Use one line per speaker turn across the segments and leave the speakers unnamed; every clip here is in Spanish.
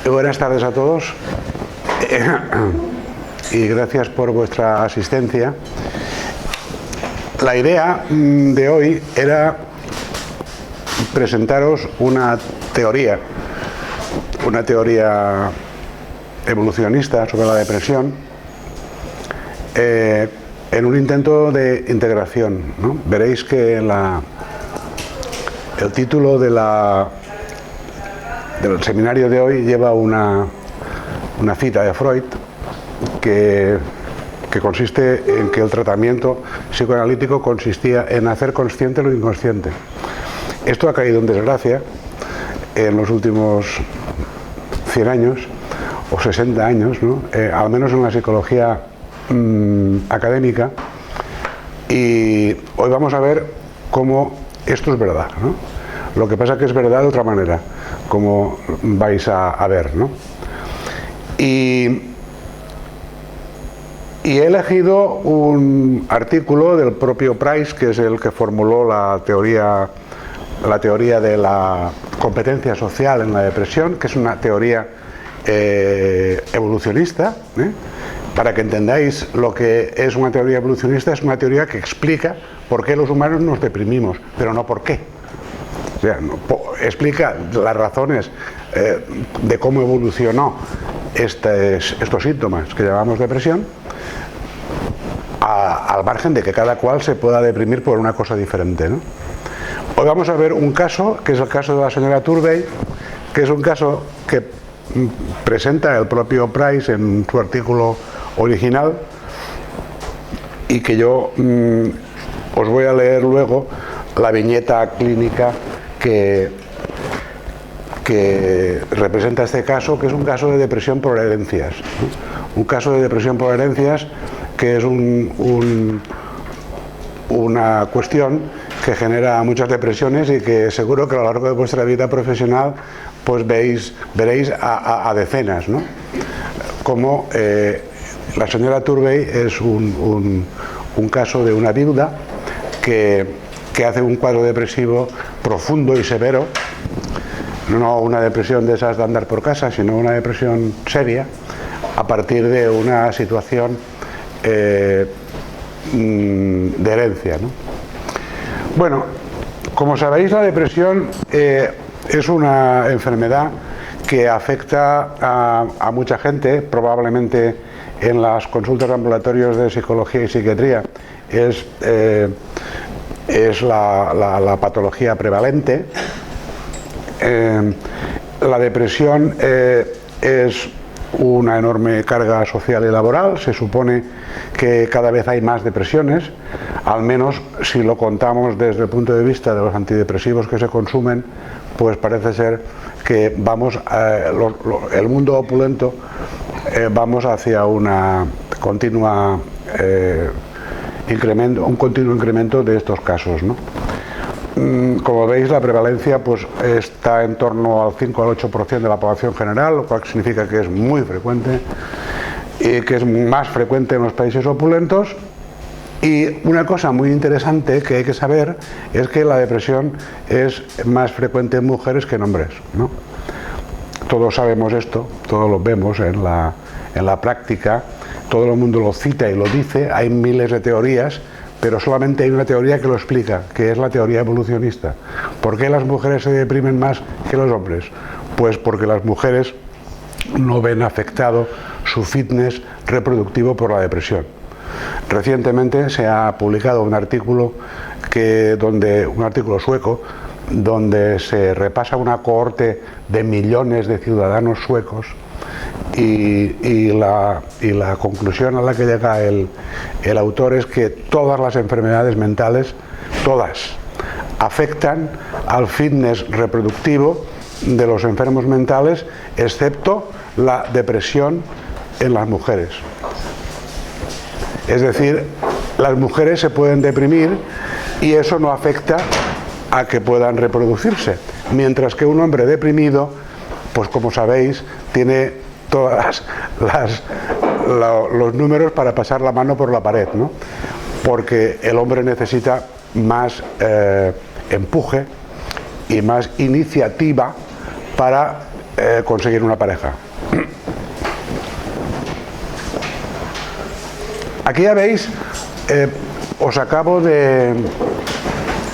Buenas tardes a todos y gracias por vuestra asistencia. La idea de hoy era presentaros una teoría evolucionista sobre la depresión en un intento de integración, ¿no? Veréis que el título del seminario de hoy lleva una cita de Freud que consiste en que el tratamiento psicoanalítico consistía en hacer consciente lo inconsciente. Esto ha caído en desgracia en los últimos 100 años o 60 años, ¿no? Al menos en la psicología académica, y hoy vamos a ver cómo esto es verdad, ¿no? Lo que pasa es que es verdad de otra manera, como vais a ver, ¿no? Y he elegido un artículo del propio Price, que es el que formuló la teoría de la competencia social en la depresión, que es una teoría evolucionista, ¿eh? Para que entendáis lo que es una teoría evolucionista, es una teoría que explica por qué los humanos nos deprimimos, pero no por qué. O sea, explica las razones de cómo evolucionó estos síntomas que llamamos depresión, al margen de que cada cual se pueda deprimir por una cosa diferente, ¿no? Hoy vamos a ver un caso, que es el caso de la señora Turbey, que es un caso que presenta el propio Price en su artículo original y que yo os voy a leer luego la viñeta clínica que representa este caso, que es un caso de depresión por herencias, ¿no? Un caso de depresión por herencias que es una cuestión que genera muchas depresiones y que seguro que a lo largo de vuestra vida profesional pues veréis a decenas, ¿no? Como la señora Turbey es un caso de una viuda que hace un cuadro depresivo profundo y severo, no una depresión de esas de andar por casa, sino una depresión seria a partir de una situación de herencia, ¿no? Bueno, como sabéis, la depresión es una enfermedad que afecta a mucha gente. Probablemente en las consultas ambulatorios de psicología y psiquiatría es la patología prevalente. La depresión es una enorme carga social y laboral. Se supone que cada vez hay más depresiones, al menos si lo contamos desde el punto de vista de los antidepresivos que se consumen, pues parece ser que vamos el mundo opulento vamos hacia una continua un continuo incremento de estos casos, ¿no? Como veis, la prevalencia pues está en torno al 5 al 8% de la población general, lo cual significa que es muy frecuente y que es más frecuente en los países opulentos. Y una cosa muy interesante que hay que saber es que la depresión es más frecuente en mujeres que en hombres, ¿no? Todos sabemos esto, todos lo vemos en la práctica, todo el mundo lo cita y lo dice, hay miles de teorías, pero solamente hay una teoría que lo explica, que es la teoría evolucionista. ¿Por qué las mujeres se deprimen más que los hombres? Pues porque las mujeres no ven afectado su fitness reproductivo por la depresión. Recientemente se ha publicado un artículo sueco, donde se repasa una cohorte de millones de ciudadanos suecos y la conclusión a la que llega el autor es que todas las enfermedades mentales, todas, afectan al fitness reproductivo de los enfermos mentales, excepto la depresión en las mujeres. Es decir, las mujeres se pueden deprimir y eso no afecta a que puedan reproducirse, mientras que un hombre deprimido, pues como sabéis, tiene todas los números para pasar la mano por la pared, ¿no? Porque el hombre necesita más empuje y más iniciativa para conseguir una pareja. Aquí ya veis, os acabo de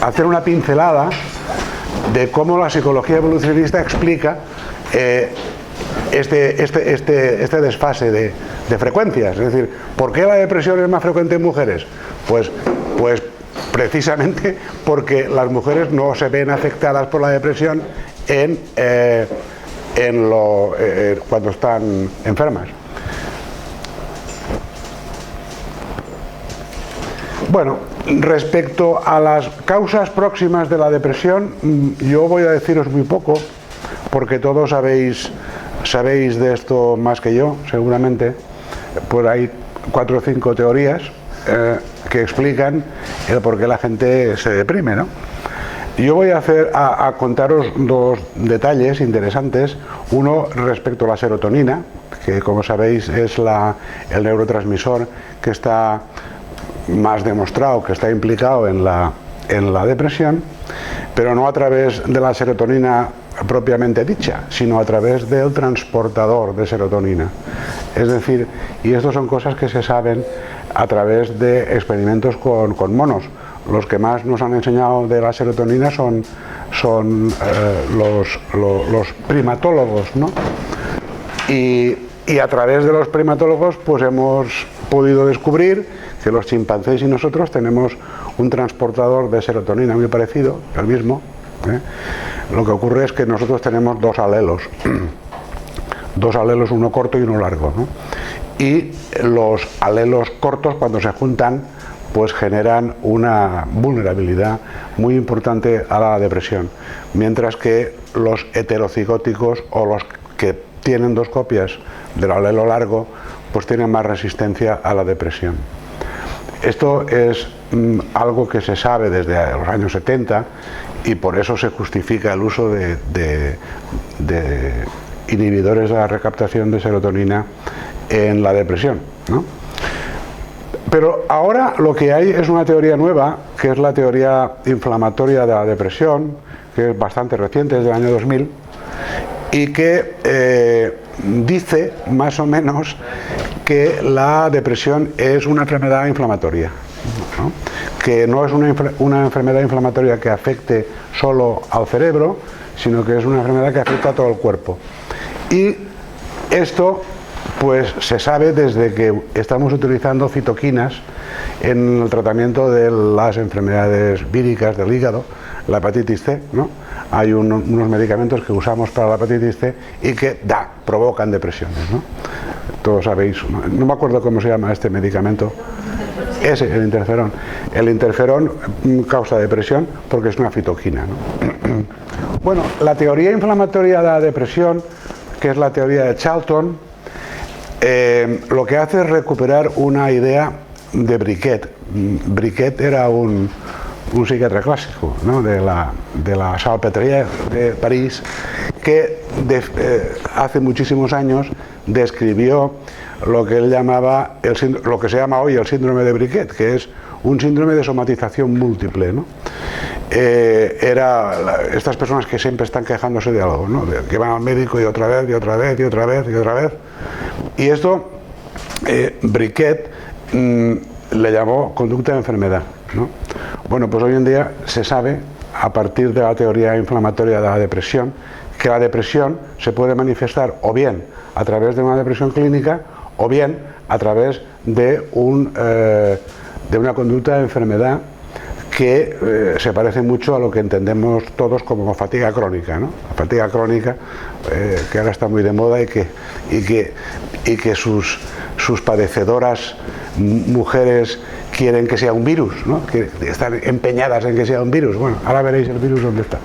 hacer una pincelada de cómo la psicología evolucionista explica este desfase de frecuencias. Es decir, ¿por qué la depresión es más frecuente en mujeres? Pues precisamente porque las mujeres no se ven afectadas por la depresión cuando están enfermas. Bueno, respecto a las causas próximas de la depresión, yo voy a deciros muy poco, porque todos sabéis de esto más que yo, seguramente. Pues hay 4 o 5 teorías que explican el por qué la gente se deprime, ¿no? Yo voy a contaros 2 detalles interesantes. Uno respecto a la serotonina, que como sabéis es el neurotransmisor que está más demostrado, que está implicado en la depresión, pero no a través de la serotonina propiamente dicha, sino a través del transportador de serotonina. Es decir, y esto son cosas que se saben a través de experimentos con monos. Los que más nos han enseñado de la serotonina son los primatólogos, ¿no? Y a través de los primatólogos pues hemos podido descubrir que los chimpancés y nosotros tenemos un transportador de serotonina muy parecido, el mismo. Lo que ocurre es que nosotros tenemos 2 alelos, uno corto y uno largo, ¿no? Y los alelos cortos, cuando se juntan, pues generan una vulnerabilidad muy importante a la depresión, mientras que los heterocigóticos o los que tienen 2 copias del alelo largo pues tienen más resistencia a la depresión. Esto es algo que se sabe desde los años 70 y por eso se justifica el uso de inhibidores de la recaptación de serotonina en la depresión, ¿no? Pero ahora lo que hay es una teoría nueva, que es la teoría inflamatoria de la depresión, que es bastante reciente, es del año 2000, y que dice más o menos que la depresión es una enfermedad inflamatoria, ¿no? Que no es una enfermedad inflamatoria que afecte solo al cerebro, sino que es una enfermedad que afecta a todo el cuerpo. Y esto pues se sabe desde que estamos utilizando citoquinas en el tratamiento de las enfermedades víricas del hígado, la hepatitis C, ¿no? Hay unos medicamentos que usamos para la hepatitis C y que provocan depresiones, ¿no? Todos sabéis, no me acuerdo cómo se llama este medicamento. Ese, el interferón. El interferón causa depresión porque es una citoquina, ¿no? Bueno, la teoría inflamatoria de la depresión, que es la teoría de Charlton, lo que hace es recuperar una idea de Briquet. Briquet era un psiquiatra clásico, ¿no? de la Salpêtrière de París, que hace muchísimos años describió lo que él llamaba lo que se llama hoy el síndrome de Briquet, que es un síndrome de somatización múltiple, ¿no? Estas personas que siempre están quejándose de algo, ¿no? Que van al médico y otra vez, y otra vez, y otra vez, y otra vez. Y esto Briquet le llamó conducta de enfermedad, ¿no? Bueno, pues hoy en día se sabe, a partir de la teoría inflamatoria de la depresión, que la depresión se puede manifestar o bien a través de una depresión clínica o bien a través de una conducta de enfermedad que se parece mucho a lo que entendemos todos como fatiga crónica, ¿no? La fatiga crónica, que ahora está muy de moda y que sus padecedoras mujeres quieren que sea un virus, ¿no? Que están empeñadas en que sea un virus. Bueno, ahora veréis el virus dónde está.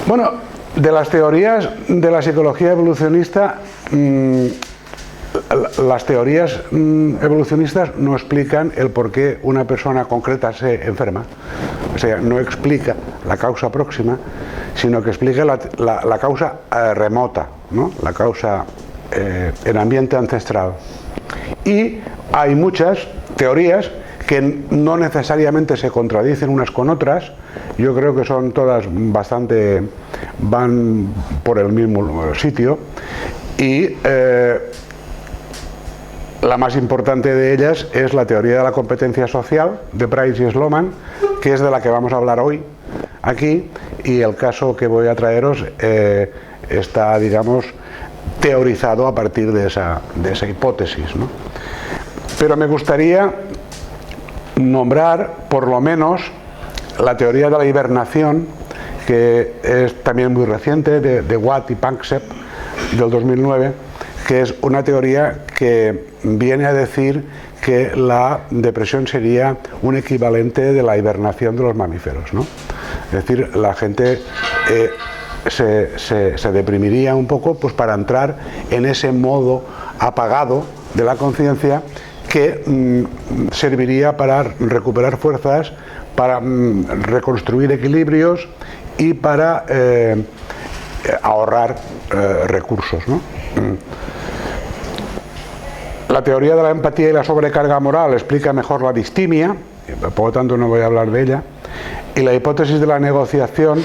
Bueno, de las teorías de la psicología evolucionista, las teorías evolucionistas no explican el por qué una persona concreta se enferma. O sea, no explica la causa próxima, sino que explica la causa remota, ¿no? La causa en ambiente ancestral. Y hay muchas teorías que no necesariamente se contradicen unas con otras. Yo creo que son todas bastante, van por el mismo sitio, y la más importante de ellas es la teoría de la competencia social de Price y Sloman, que es de la que vamos a hablar hoy aquí, y el caso que voy a traeros está, digamos, teorizado a partir de esa hipótesis, ¿no? Pero me gustaría nombrar por lo menos la teoría de la hibernación, que es también muy reciente, de Watt y Panksepp, del 2009, que es una teoría que viene a decir que la depresión sería un equivalente de la hibernación de los mamíferos, ¿no? Es decir, la gente se deprimiría un poco, pues, para entrar en ese modo apagado de la conciencia que serviría para recuperar fuerzas, para reconstruir equilibrios y para ahorrar recursos, ¿no? La teoría de la empatía y la sobrecarga moral explica mejor la distimia, por lo tanto no voy a hablar de ella, y la hipótesis de la negociación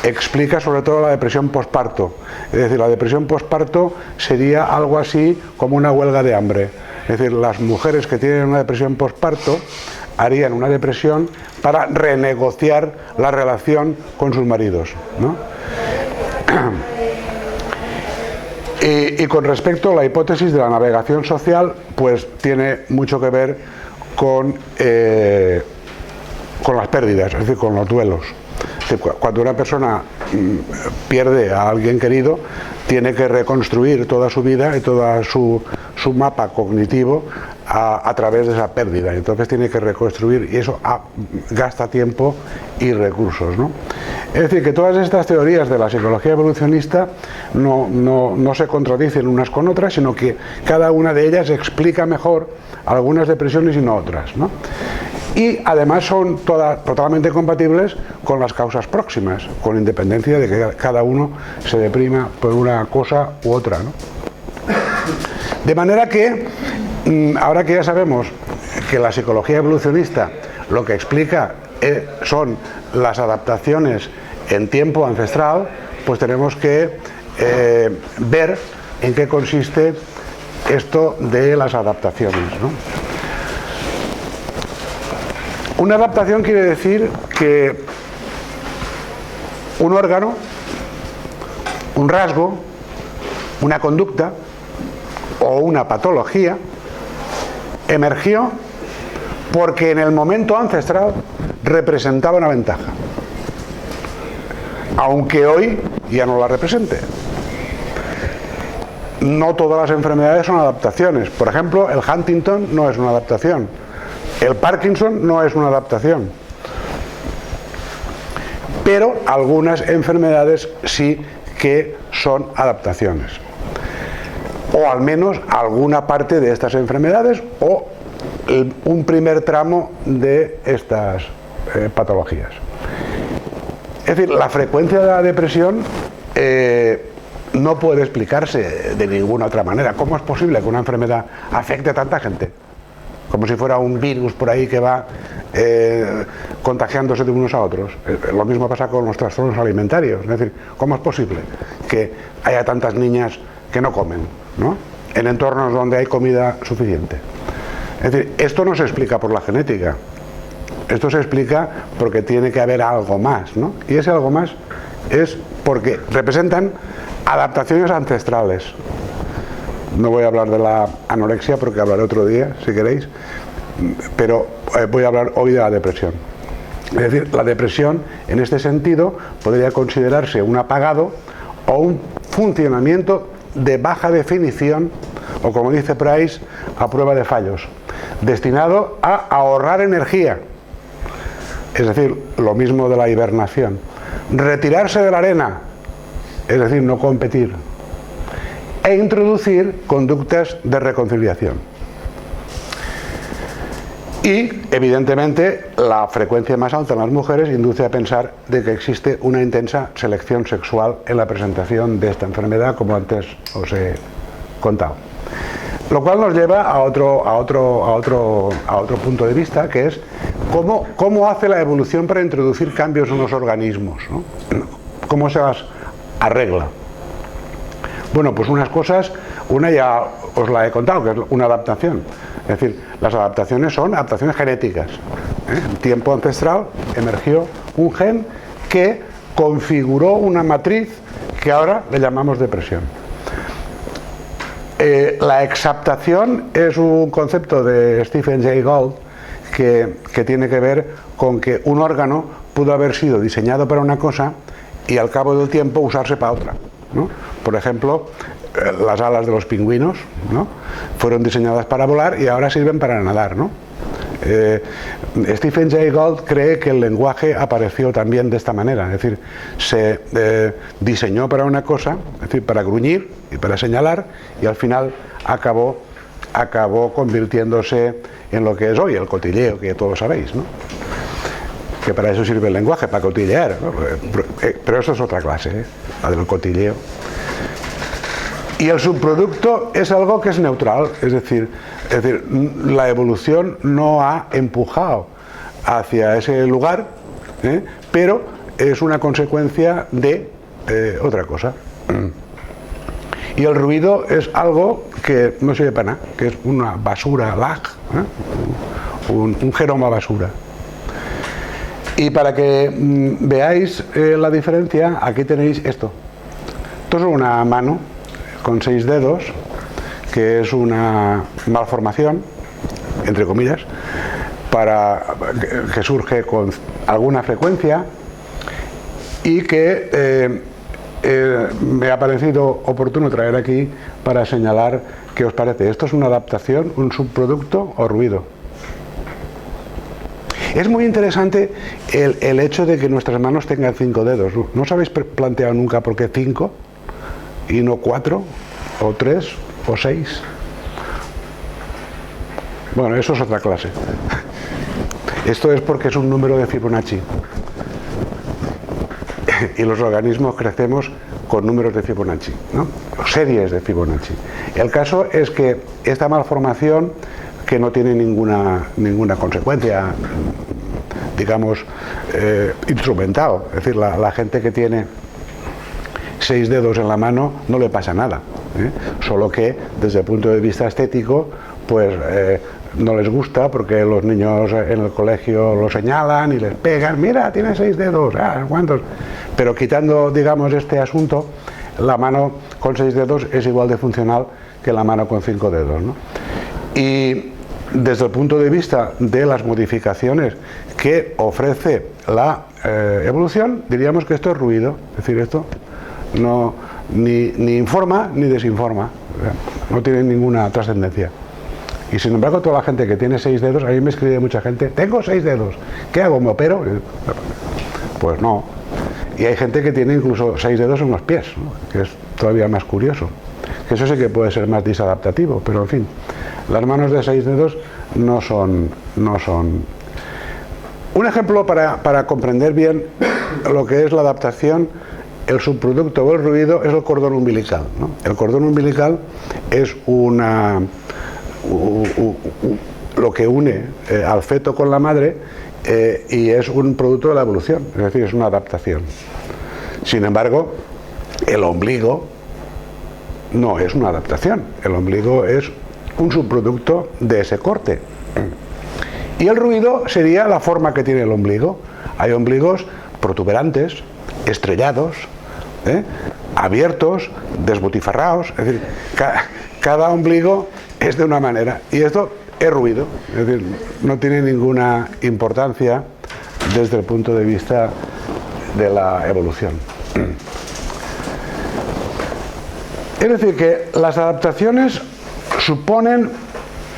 explica sobre todo la depresión posparto. Es decir, la depresión posparto sería algo así como una huelga de hambre. Es decir, las mujeres que tienen una depresión posparto harían una depresión para renegociar la relación con sus maridos, ¿no? Y con respecto a la hipótesis de la navegación social, pues tiene mucho que ver con las pérdidas, es decir, con los duelos. Cuando una persona pierde a alguien querido, tiene que reconstruir toda su vida y todo su mapa cognitivo a través de esa pérdida. Entonces tiene que reconstruir, y eso gasta tiempo y recursos, ¿no? Es decir, que todas estas teorías de la psicología evolucionista no se contradicen unas con otras, sino que cada una de ellas explica mejor algunas depresiones y no otras, ¿no? Y además son todas totalmente compatibles con las causas próximas, con independencia de que cada uno se deprima por una cosa u otra, ¿no? De manera que, ahora que ya sabemos que la psicología evolucionista lo que explica son las adaptaciones en tiempo ancestral, pues tenemos que ver en qué consiste esto de las adaptaciones, ¿no? Una adaptación quiere decir que un órgano, un rasgo, una conducta o una patología emergió porque en el momento ancestral representaba una ventaja, aunque hoy ya no la represente. No todas las enfermedades son adaptaciones. Por ejemplo, el Huntington no es una adaptación. El Parkinson no es una adaptación. Pero algunas enfermedades sí que son adaptaciones. O al menos alguna parte de estas enfermedades o un primer tramo de estas patologías. Es decir, la frecuencia de la depresión no puede explicarse de ninguna otra manera. ¿Cómo es posible que una enfermedad afecte a tanta gente? Como si fuera un virus por ahí que va contagiándose de unos a otros. Lo mismo pasa con los trastornos alimentarios. Es decir, ¿cómo es posible que haya tantas niñas que no comen, ¿no?, en entornos donde hay comida suficiente? Es decir, esto no se explica por la genética. Esto se explica porque tiene que haber algo más, ¿no? Y ese algo más es porque representan adaptaciones ancestrales. No voy a hablar de la anorexia porque hablaré otro día, si queréis, pero voy a hablar hoy de la depresión. Es decir, la depresión, en este sentido, podría considerarse un apagado o un funcionamiento de baja definición, o como dice Price, a prueba de fallos, destinado a ahorrar energía. Es decir, lo mismo de la hibernación. Retirarse de la arena, es decir, no competir. E introducir conductas de reconciliación. Y, evidentemente, la frecuencia más alta en las mujeres induce a pensar de que existe una intensa selección sexual en la presentación de esta enfermedad, como antes os he contado. Lo cual nos lleva a otro punto de vista, que es cómo hace la evolución para introducir cambios en los organismos, ¿no? ¿Cómo se las arregla? Bueno, pues unas cosas, una ya os la he contado, que es una adaptación. Es decir, las adaptaciones son adaptaciones genéticas. En tiempo ancestral emergió un gen que configuró una matriz que ahora le llamamos depresión. La exaptación es un concepto de Stephen Jay Gould que tiene que ver con que un órgano pudo haber sido diseñado para una cosa y al cabo del tiempo usarse para otra, ¿no? Por ejemplo, las alas de los pingüinos, ¿no? Fueron diseñadas para volar y ahora sirven para nadar, ¿no? Stephen Jay Gould cree que el lenguaje apareció también de esta manera, es decir, se diseñó para una cosa, es decir, para gruñir y para señalar, y al final acabó convirtiéndose en lo que es hoy, el cotilleo, que todos sabéis, ¿no? Que para eso sirve el lenguaje, para cotillear, ¿no? Pero eso es otra clase, la del cotilleo. Y el subproducto es algo que es neutral, es decir, la evolución no ha empujado hacia ese lugar, pero es una consecuencia de otra cosa. Y el ruido es algo que no sirve para nada, que es una basura lag, un genoma basura. Y para que veáis la diferencia, aquí tenéis esto. Esto es una mano con 6 dedos, que es una malformación, entre comillas, que surge con alguna frecuencia y que me ha parecido oportuno traer aquí para señalar qué os parece. ¿Esto es una adaptación, un subproducto o ruido? Es muy interesante el hecho de que nuestras manos tengan 5 dedos. ¿No os habéis planteado nunca por qué 5 y no 4 o 3 o 6? Bueno, eso es otra clase. Esto es porque es un número de Fibonacci. Y los organismos crecemos con números de Fibonacci, ¿no? Series de Fibonacci. El caso es que esta malformación, que no tiene ninguna consecuencia, digamos, instrumental, es decir, la gente que tiene 6 dedos en la mano no le pasa nada, solo que desde el punto de vista estético pues no les gusta, porque los niños en el colegio lo señalan y les pegan, mira, tiene 6 dedos, ¿cuántos? Pero quitando, digamos, este asunto, la mano con 6 dedos es igual de funcional que la mano con 5 dedos, ¿no? Y desde el punto de vista de las modificaciones que ofrece la evolución, diríamos que esto es ruido, es decir, esto no ni informa ni desinforma, no tiene ninguna trascendencia. Y sin embargo, toda la gente que tiene 6 dedos, a mí me escribe mucha gente, tengo 6 dedos, ¿qué hago? ¿Me opero? Pues no. Y hay gente que tiene incluso 6 dedos en los pies, ¿no? Que es todavía más curioso. Que eso sí que puede ser más desadaptativo, pero en fin, las manos de 6 dedos no son. Un ejemplo para comprender bien lo que es la adaptación, el subproducto o el ruido, es el cordón umbilical, ¿no? El cordón umbilical es lo que une al feto con la madre, y es un producto de la evolución, es decir, es una adaptación. Sin embargo, el ombligo no es una adaptación, el ombligo es un subproducto de ese corte. Y el ruido sería la forma que tiene el ombligo. Hay ombligos protuberantes, estrellados, abiertos, desbotifarrados, es decir, cada ombligo es de una manera, y esto es ruido, es decir, no tiene ninguna importancia desde el punto de vista de la evolución. Es decir, que las adaptaciones suponen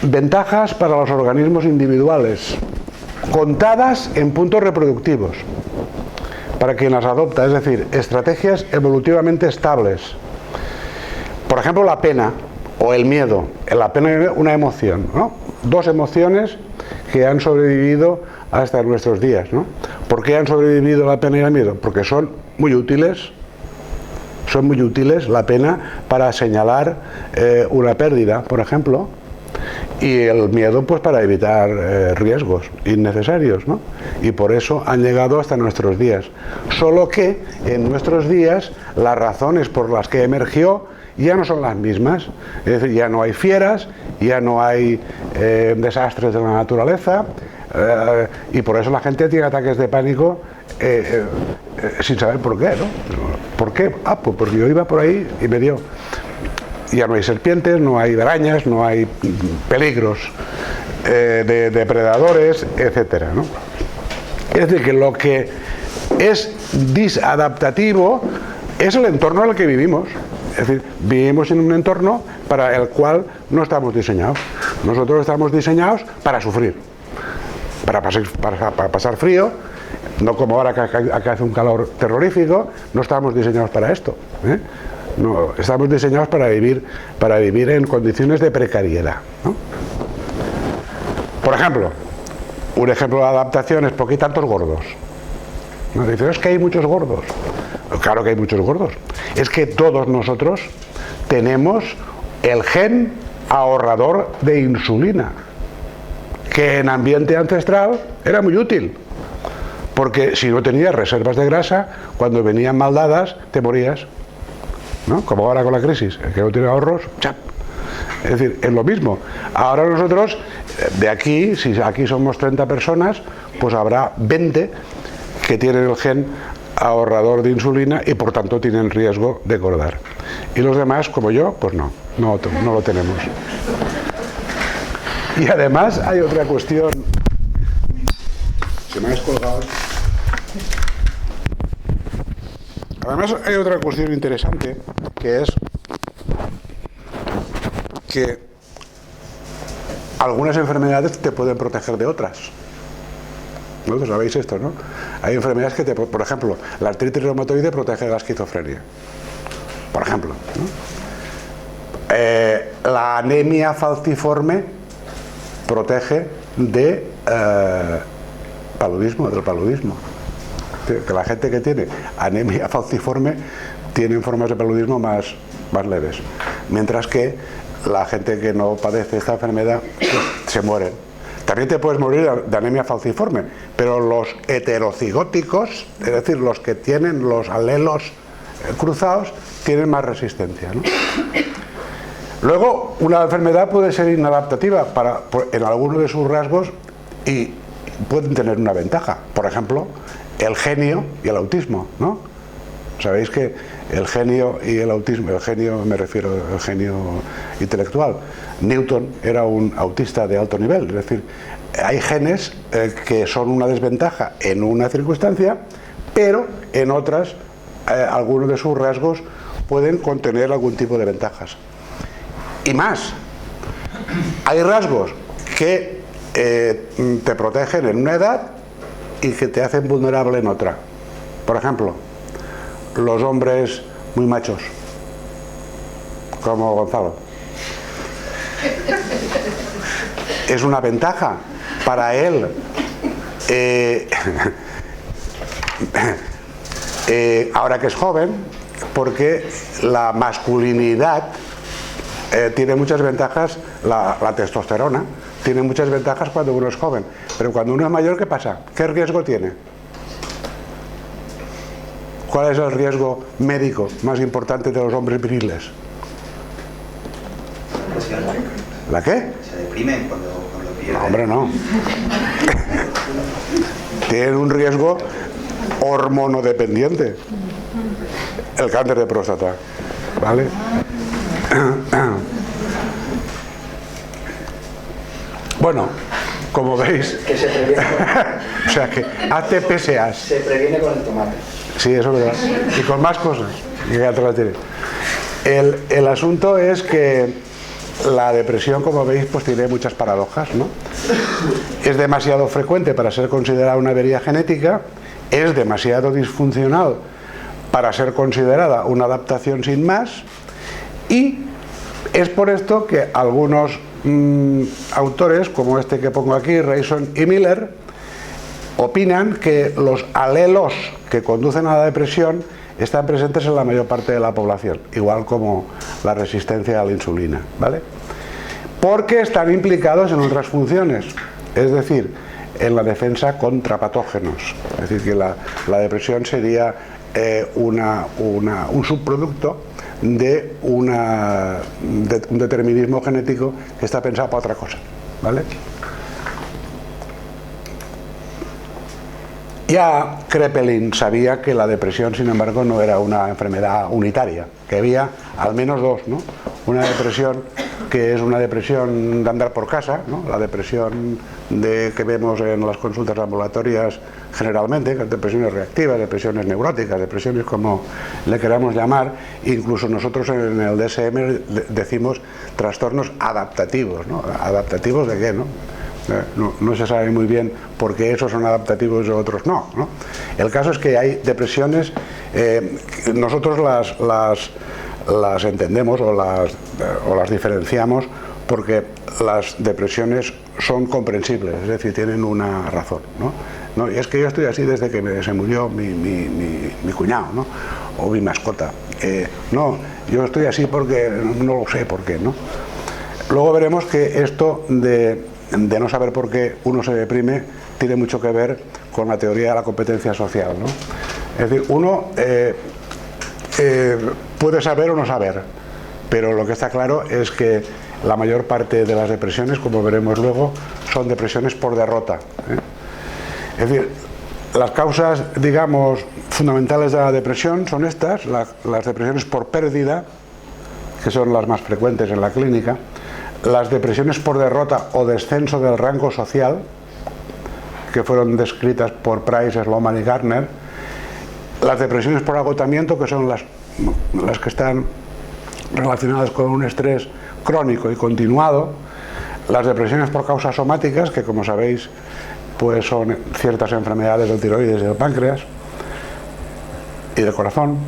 ventajas para los organismos individuales, contadas en puntos reproductivos, para quien las adopta, es decir, estrategias evolutivamente estables. Por ejemplo, la pena o el miedo. La pena es una emoción, ¿no? 2 emociones que han sobrevivido hasta nuestros días, ¿no? ¿Por qué han sobrevivido la pena y el miedo? Porque son muy útiles, son muy útiles, la pena, para señalar una pérdida, por ejemplo, y el miedo pues para evitar riesgos innecesarios, ¿no? Y por eso han llegado hasta nuestros días. Solo que en nuestros días las razones por las que emergió ya no son las mismas. Es decir, ya no hay fieras, ya no hay desastres de la naturaleza, y por eso la gente tiene ataques de pánico sin saber por qué, ¿no? ¿Por qué? Ah, pues porque yo iba por ahí y me dio. Ya no hay serpientes, no hay arañas, no hay peligros de depredadores, etcétera, ¿no? Es decir, que lo que es disadaptativo es el entorno en el que vivimos. Es decir, vivimos en un entorno para el cual no estamos diseñados. Nosotros estamos diseñados para sufrir, para pasar frío, no como ahora que hace un calor terrorífico. No estamos diseñados para esto, ¿eh? No, estamos diseñados para vivir en condiciones de precariedad, ¿no? Por ejemplo, un ejemplo de adaptación es: ¿por qué hay tantos gordos? Nos dicen, es que hay muchos gordos. Claro que hay muchos gordos. Es que todos nosotros tenemos el gen ahorrador de insulina, que en ambiente ancestral era muy útil, porque si no tenías reservas de grasa, cuando venían mal dadas, te morías, ¿no? Como ahora con la crisis, el que no tiene ahorros, ¡chap! Es decir, es lo mismo. Ahora nosotros, de aquí, si aquí somos 30 personas, pues habrá 20 que tienen el gen ahorrador de insulina y por tanto tienen riesgo de engordar. Y los demás, como yo, pues no lo tenemos. Y además hay otra cuestión. Se me ha descolgado. Además hay otra cuestión interesante, que es que algunas enfermedades te pueden proteger de otras. ¿No? ¿Sabéis esto, no? Hay enfermedades que por ejemplo, la artritis reumatoide protege de la esquizofrenia, por ejemplo, ¿no? La anemia falciforme protege de paludismo, del paludismo. Que la gente que tiene anemia falciforme tiene formas de paludismo más leves, mientras que la gente que no padece esta enfermedad se muere. También te puedes morir de anemia falciforme, pero los heterocigóticos, es decir, los que tienen los alelos cruzados, tienen más resistencia, ¿no? Luego, una enfermedad puede ser inadaptativa en alguno de sus rasgos y pueden tener una ventaja. Por ejemplo, el genio y el autismo, ¿no? Sabéis que el genio y el autismo, el genio me refiero al genio intelectual. Newton era un autista de alto nivel, es decir, hay genes que son una desventaja en una circunstancia, pero en otras algunos de sus rasgos pueden contener algún tipo de ventajas. Y más, hay rasgos que te protegen en una edad y que te hacen vulnerable en otra. Por ejemplo, los hombres muy machos, como Gonzalo. Es una ventaja para él ahora que es joven, porque la masculinidad tiene muchas ventajas, la testosterona tiene muchas ventajas cuando uno es joven, pero cuando uno es mayor, ¿qué pasa? ¿Qué riesgo tiene? ¿Cuál es el riesgo médico más importante de los hombres viriles? ¿La qué?
Se deprimen cuando pierden.
No, hombre, no. Tienen un riesgo hormonodependiente. El cáncer de próstata, ¿vale? Bueno, como veis,
Que se previene
o sea que hazte PSAs.
se previene con el tomate.
Sí, eso es verdad. Y con más cosas. Y ya te las diré. El asunto es que la depresión, como veis, pues tiene muchas paradojas, ¿no? Es demasiado frecuente para ser considerada una avería genética, es demasiado disfuncional para ser considerada una adaptación sin más, y es por esto que algunos autores, como este que pongo aquí, Rayson y Miller, opinan que los alelos que conducen a la depresión están presentes en la mayor parte de la población, igual como la resistencia a la insulina, ¿vale? Porque están implicados en otras funciones, es decir, en la defensa contra patógenos. Es decir, que la depresión sería un subproducto de un determinismo genético que está pensado para otra cosa, ¿vale? Ya Kraepelin sabía que la depresión, sin embargo, no era una enfermedad unitaria, que había al menos dos, ¿no? Una depresión que es una depresión de andar por casa, ¿no? La depresión que vemos en las consultas ambulatorias generalmente, depresiones reactivas, depresiones neuróticas, depresiones como le queramos llamar. Incluso nosotros en el DSM decimos trastornos adaptativos, ¿no? ¿Adaptativos de qué, no? No se sabe muy bien por qué esos son adaptativos y otros no, ¿no? El caso es que hay depresiones, nosotros las entendemos o las diferenciamos porque las depresiones son comprensibles, es decir, tienen una razón, ¿no? Y es que yo estoy así desde que se murió mi cuñado, ¿no? O mi mascota. No, yo estoy así porque no lo sé por qué, ¿no? Luego veremos que esto de no saber por qué uno se deprime tiene mucho que ver con la teoría de la competencia social, ¿no? Es decir, uno puede saber o no saber, pero lo que está claro es que la mayor parte de las depresiones, como veremos luego, son depresiones por derrota, ¿eh? Es decir, las causas, digamos, fundamentales de la depresión son estas, las depresiones por pérdida, que son las más frecuentes en la clínica, las depresiones por derrota o descenso del rango social, que fueron descritas por Price, Sloman y Gardner, las depresiones por agotamiento, que son las que están relacionadas con un estrés crónico y continuado, las depresiones por causas somáticas, que como sabéis pues son ciertas enfermedades del tiroides y del páncreas y del corazón,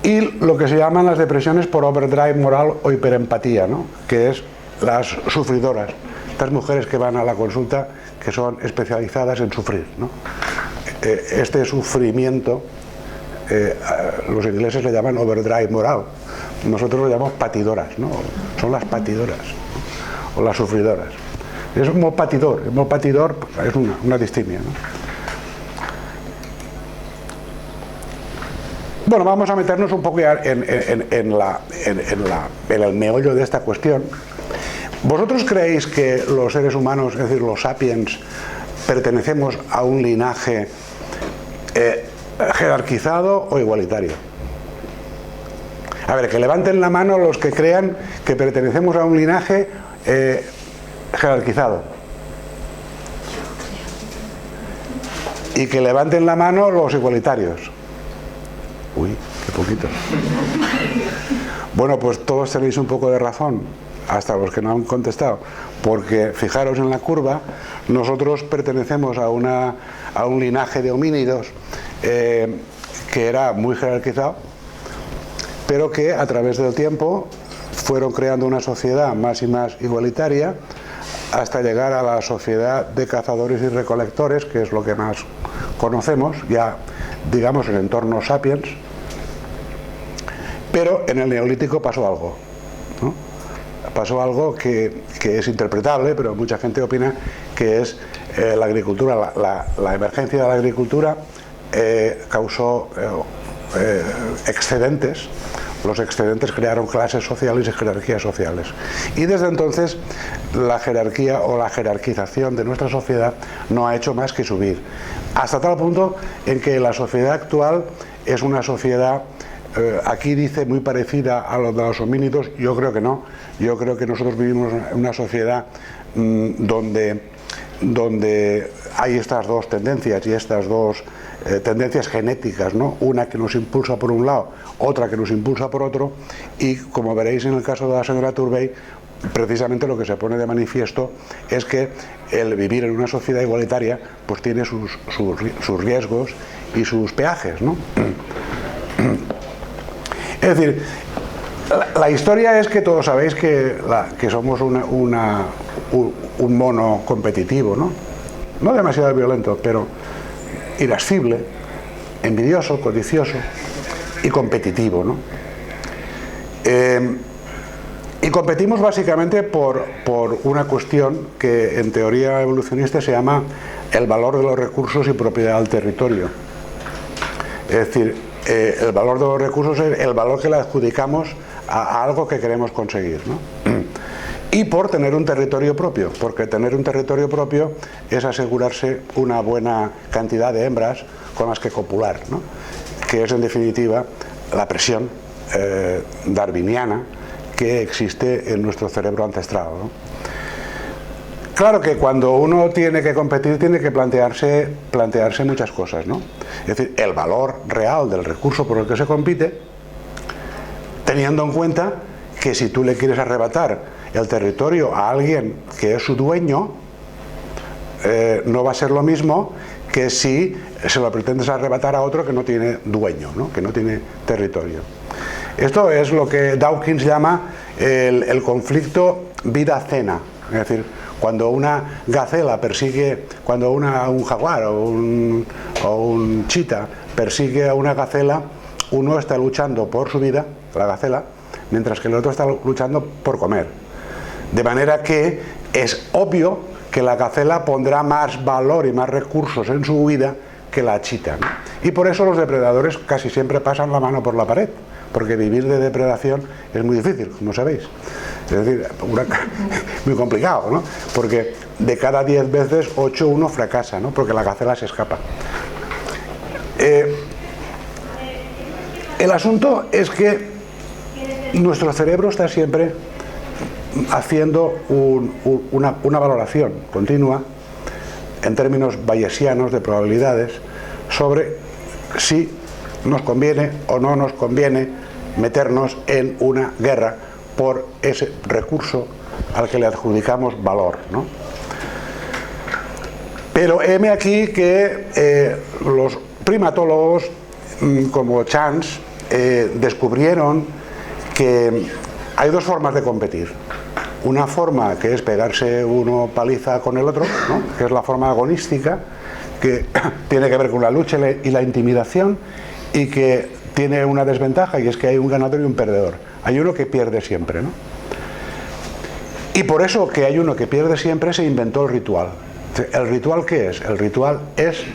y lo que se llaman las depresiones por overdrive moral o hiperempatía, ¿no? Que es las sufridoras, estas mujeres que van a la consulta que son especializadas en sufrir, ¿no? Este sufrimiento los ingleses le llaman overdrive moral, nosotros lo llamamos patidoras, ¿no? Son las patidoras, ¿no? O las sufridoras. Es un molt patidor es una distimia, ¿no? Bueno, vamos a meternos un poco ya en el meollo de esta cuestión. ¿Vosotros creéis que los seres humanos, es decir, los sapiens, pertenecemos a un linaje jerarquizado o igualitario? A ver, que levanten la mano los que crean que pertenecemos a un linaje jerarquizado. Y que levanten la mano los igualitarios. Uy, qué poquito. Bueno, pues todos tenéis un poco de razón, hasta los que no han contestado, porque fijaros en la curva, nosotros pertenecemos a un linaje de homínidos que era muy jerarquizado, pero que a través del tiempo fueron creando una sociedad más y más igualitaria hasta llegar a la sociedad de cazadores y recolectores, que es lo que más conocemos, ya digamos en entornos sapiens. Pero en el Neolítico pasó algo, ¿no? Pasó algo que es interpretable, pero mucha gente opina que es la agricultura, la emergencia de la agricultura causó excedentes. Los excedentes crearon clases sociales y jerarquías sociales. Y desde entonces la jerarquía o la jerarquización de nuestra sociedad no ha hecho más que subir. Hasta tal punto en que la sociedad actual es una sociedad, aquí dice muy parecida a lo de los homínidos, yo creo que no. Yo creo que nosotros vivimos en una sociedad donde hay estas dos tendencias y estas dos tendencias genéticas, ¿no? Una que nos impulsa por un lado, otra que nos impulsa por otro, y como veréis en el caso de la señora Turbey, precisamente lo que se pone de manifiesto es que el vivir en una sociedad igualitaria pues tiene sus riesgos y sus peajes, ¿no? Es decir, la historia es que todos sabéis que somos un mono competitivo, ¿no? No demasiado violento, pero irascible, envidioso, codicioso. y competitivo, ¿no? Y competimos básicamente por una cuestión que en teoría evolucionista se llama el valor de los recursos y propiedad del territorio. Es decir, el valor de los recursos es el valor que le adjudicamos a algo que queremos conseguir, ¿no? Y por tener un territorio propio, porque tener un territorio propio es asegurarse una buena cantidad de hembras con las que copular, ¿no? Que es en definitiva la presión darwiniana que existe en nuestro cerebro ancestral, ¿no? Claro que cuando uno tiene que competir tiene que plantearse muchas cosas, ¿no? Es decir, el valor real del recurso por el que se compite, teniendo en cuenta que si tú le quieres arrebatar el territorio a alguien que es su dueño, no va a ser lo mismo que si se lo pretendes arrebatar a otro que no tiene dueño, ¿no? Que no tiene territorio. Esto es lo que Dawkins llama el conflicto vida-cena. Es decir, cuando una gacela persigue, cuando un jaguar o un chita persigue a una gacela, uno está luchando por su vida, la gacela, mientras que el otro está luchando por comer. De manera que es obvio que la gacela pondrá más valor y más recursos en su huida que la chita, ¿no? Y por eso los depredadores casi siempre pasan la mano por la pared, porque vivir de depredación es muy difícil, como sabéis. Es decir, muy complicado, ¿no? Porque de cada 10 veces 8 uno fracasa, ¿no? Porque la gacela se escapa. El asunto es que nuestro cerebro está siempre haciendo una valoración continua en términos bayesianos de probabilidades sobre si nos conviene o no nos conviene meternos en una guerra por ese recurso al que le adjudicamos valor, ¿no? Pero heme aquí que los primatólogos como Chance descubrieron que hay dos formas de competir. Una forma que es pegarse uno paliza con el otro, ¿no? Que es la forma agonística, que tiene que ver con la lucha y la intimidación, y que tiene una desventaja, y es que hay un ganador y un perdedor. Hay uno que pierde siempre, ¿no? Y por eso que hay uno que pierde siempre se inventó el ritual. ¿El ritual qué es? El ritual es,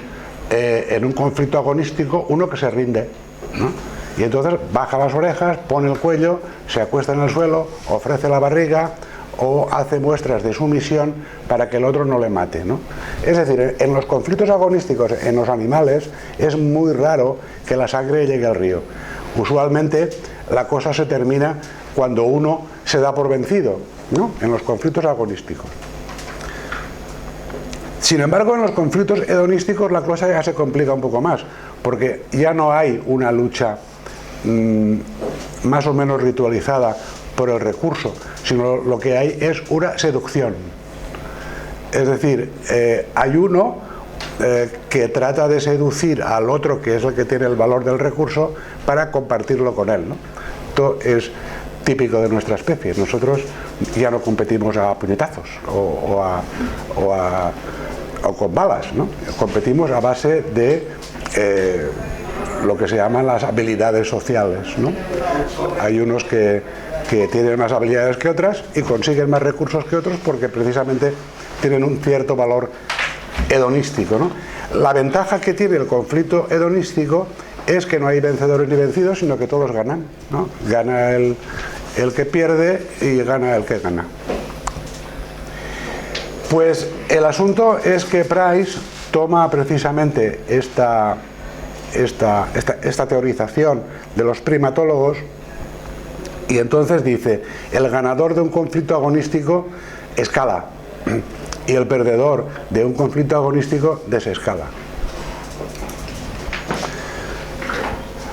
en un conflicto agonístico, uno que se rinde, ¿no? Y entonces baja las orejas, pone el cuello, se acuesta en el suelo, ofrece la barriga o hace muestras de sumisión para que el otro no le mate, ¿no? Es decir, en los conflictos agonísticos en los animales es muy raro que la sangre llegue al río. Usualmente la cosa se termina cuando uno se da por vencido, ¿no? En los conflictos agonísticos. Sin embargo, en los conflictos hedonísticos la cosa ya se complica un poco más, porque ya no hay una lucha más o menos ritualizada por el recurso, sino lo que hay es una seducción. Es decir, hay uno que trata de seducir al otro, que es el que tiene el valor del recurso, para compartirlo con él, ¿no? Esto es típico de nuestra especie. Nosotros ya no competimos a puñetazos o con balas, ¿no? Competimos a base de lo que se llaman las habilidades sociales, ¿no? Hay unos que tienen más habilidades que otras y consiguen más recursos que otros porque precisamente tienen un cierto valor hedonístico, ¿no? La ventaja que tiene el conflicto hedonístico es que no hay vencedores ni vencidos, sino que todos ganan, ¿no? Gana el que pierde y gana el que gana. Pues el asunto es que Price toma precisamente esta teorización de los primatólogos y entonces dice: el ganador de un conflicto agonístico escala y el perdedor de un conflicto agonístico desescala.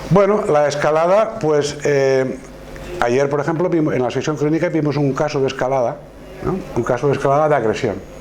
Bueno, la escalada, pues ayer por ejemplo en la sesión clínica vimos un caso de escalada, ¿no? Un caso de escalada de agresión.